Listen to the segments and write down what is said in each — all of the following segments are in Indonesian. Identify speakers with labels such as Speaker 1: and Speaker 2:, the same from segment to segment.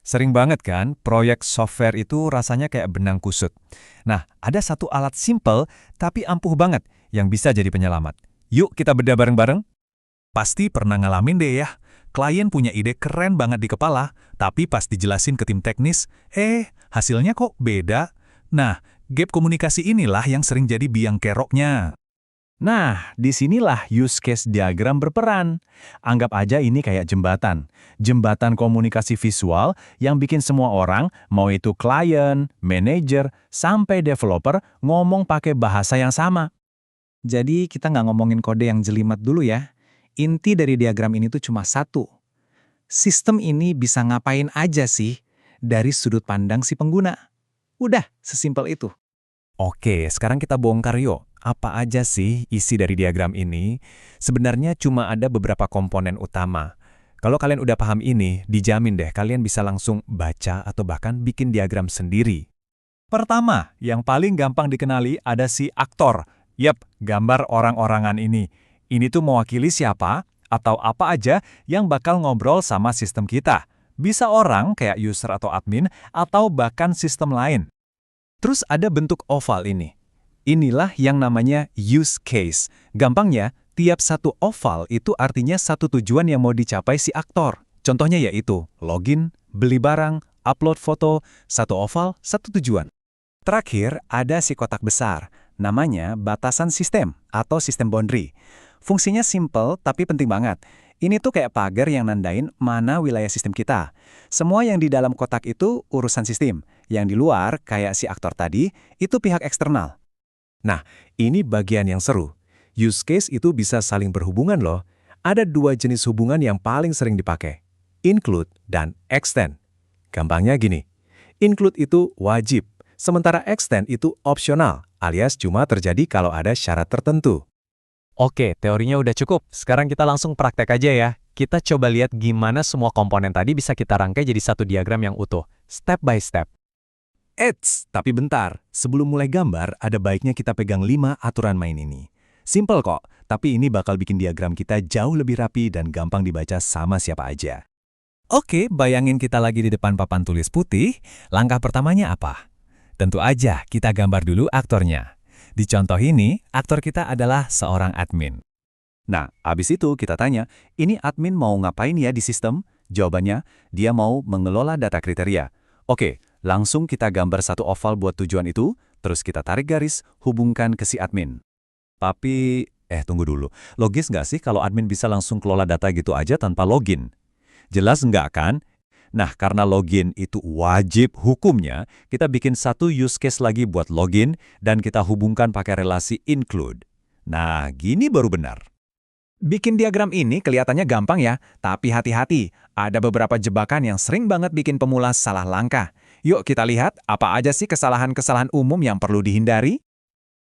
Speaker 1: Sering banget kan, proyek software itu rasanya kayak benang kusut. Nah, ada satu alat simple tapi ampuh banget yang bisa jadi penyelamat. Yuk kita bedah bareng-bareng. Pasti pernah ngalamin deh ya. Klien punya ide keren banget di kepala, tapi pas dijelasin ke tim teknis, hasilnya kok beda. Nah, gap komunikasi inilah yang sering jadi biang keroknya.
Speaker 2: Nah, disinilah use case diagram berperan. Anggap aja ini kayak jembatan. Jembatan komunikasi visual yang bikin semua orang, mau itu klien, manajer, sampai developer, ngomong pakai bahasa yang sama.
Speaker 3: Jadi kita nggak ngomongin kode yang jelimet dulu ya. Inti dari diagram ini tuh cuma satu. Sistem ini bisa ngapain aja sih dari sudut pandang si pengguna? Udah, sesimpel itu.
Speaker 1: Oke, sekarang kita bongkar yuk. Apa aja sih isi dari diagram ini? Sebenarnya cuma ada beberapa komponen utama. Kalau kalian udah paham ini, dijamin deh kalian bisa langsung baca atau bahkan bikin diagram sendiri. Pertama, yang paling gampang dikenali ada si aktor. Yap, gambar orang-orangan ini. Ini tuh mewakili siapa atau apa aja yang bakal ngobrol sama sistem kita. Bisa orang kayak user atau admin atau bahkan sistem lain. Terus ada bentuk oval ini. Inilah yang namanya use case. Gampangnya, tiap satu oval itu artinya satu tujuan yang mau dicapai si aktor. Contohnya yaitu login, beli barang, upload foto, satu oval, satu tujuan. Terakhir, ada si kotak besar. Namanya batasan sistem atau sistem boundary. Fungsinya simple tapi penting banget. Ini tuh kayak pagar yang nandain mana wilayah sistem kita. Semua yang di dalam kotak itu urusan sistem. Yang di luar, kayak si aktor tadi, itu pihak eksternal. Nah, ini bagian yang seru. Use case itu bisa saling berhubungan loh. Ada dua jenis hubungan yang paling sering dipakai. Include dan extend. Gampangnya gini. Include itu wajib, sementara extend itu opsional, alias cuma terjadi kalau ada syarat tertentu.
Speaker 4: Oke, teorinya udah cukup. Sekarang kita langsung praktek aja ya. Kita coba lihat gimana semua komponen tadi bisa kita rangkai jadi satu diagram yang utuh, step by step.
Speaker 1: Eits, tapi bentar. Sebelum mulai gambar, ada baiknya kita pegang 5 aturan main ini. Simple kok, tapi ini bakal bikin diagram kita jauh lebih rapi dan gampang dibaca sama siapa aja. Oke, bayangin kita lagi di depan papan tulis putih. Langkah pertamanya apa? Tentu aja, kita gambar dulu aktornya. Di contoh ini, aktor kita adalah seorang admin. Nah, abis itu kita tanya, ini admin mau ngapain ya di sistem? Jawabannya, dia mau mengelola data kriteria. Oke, langsung kita gambar satu oval buat tujuan itu, terus kita tarik garis, hubungkan ke si admin. Tapi, tunggu dulu. Logis nggak sih kalau admin bisa langsung kelola data gitu aja tanpa login? Jelas nggak kan? Nah, karena login itu wajib hukumnya, kita bikin satu use case lagi buat login, dan kita hubungkan pakai relasi include. Nah, gini baru benar.
Speaker 3: Bikin diagram ini kelihatannya gampang ya, tapi hati-hati. Ada beberapa jebakan yang sering banget bikin pemula salah langkah. Yuk kita lihat apa aja sih kesalahan-kesalahan umum yang perlu dihindari.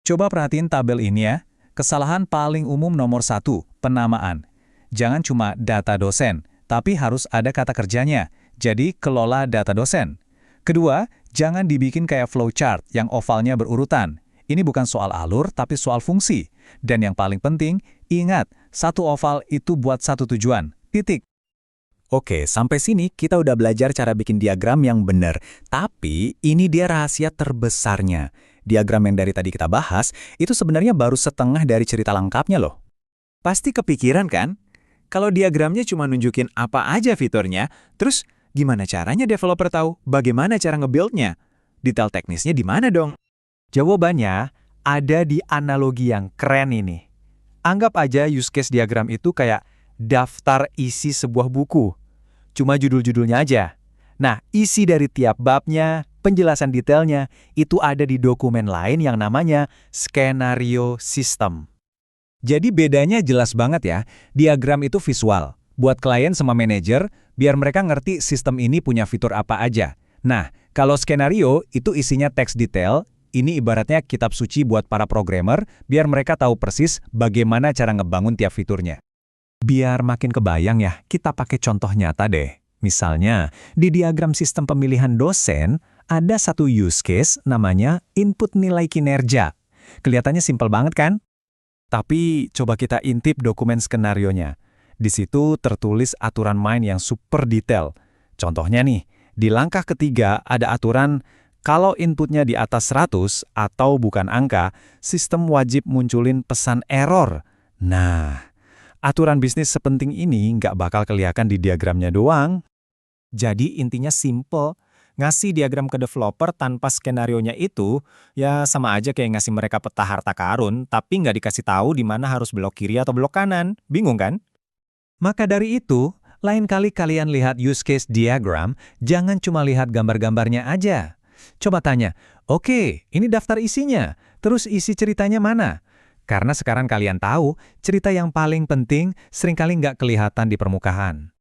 Speaker 3: Coba perhatiin tabel ini ya. Kesalahan paling umum nomor 1, penamaan. Jangan cuma data dosen, tapi harus ada kata kerjanya. Jadi, kelola data dosen. Kedua, jangan dibikin kayak flowchart yang ovalnya berurutan. Ini bukan soal alur, tapi soal fungsi. Dan yang paling penting, ingat, satu oval itu buat satu tujuan. Titik.
Speaker 1: Oke, sampai sini kita udah belajar cara bikin diagram yang benar. Tapi, ini dia rahasia terbesarnya. Diagram yang dari tadi kita bahas, itu sebenarnya baru setengah dari cerita lengkapnya loh.
Speaker 3: Pasti kepikiran kan? Kalau diagramnya cuma nunjukin apa aja fiturnya, terus gimana caranya developer tahu bagaimana cara nge-build-nya? Detail teknisnya di mana dong?
Speaker 4: Jawabannya ada di analogi yang keren ini. Anggap aja use case diagram itu kayak daftar isi sebuah buku. Cuma judul-judulnya aja. Nah, isi dari tiap babnya, penjelasan detailnya, itu ada di dokumen lain yang namanya skenario system.
Speaker 1: Jadi bedanya jelas banget ya, diagram itu visual. Buat klien sama manajer, biar mereka ngerti sistem ini punya fitur apa aja. Nah, kalau skenario itu isinya teks detail, ini ibaratnya kitab suci buat para programmer, biar mereka tahu persis bagaimana cara ngebangun tiap fiturnya. Biar makin kebayang ya, kita pakai contoh nyata deh. Misalnya, di diagram sistem pemilihan dosen, ada satu use case namanya input nilai kinerja. Kelihatannya simpel banget kan? Tapi coba kita intip dokumen skenarionya. Di situ tertulis aturan main yang super detail. Contohnya nih,
Speaker 4: Di langkah ketiga ada aturan kalau inputnya di atas 100 atau bukan angka, sistem wajib munculin pesan error. Nah, aturan bisnis sepenting ini nggak bakal kelihatan di diagramnya doang.
Speaker 5: Jadi intinya simple. Ngasih diagram ke developer tanpa skenarionya itu, ya sama aja kayak ngasih mereka peta harta karun, tapi nggak dikasih tahu di mana harus belok kiri atau belok kanan. Bingung kan?
Speaker 4: Maka dari itu, lain kali kalian lihat use case diagram, jangan cuma lihat gambar-gambarnya aja. Coba tanya, oke, ini daftar isinya, terus isi ceritanya mana? Karena sekarang kalian tahu, cerita yang paling penting seringkali nggak kelihatan di permukaan.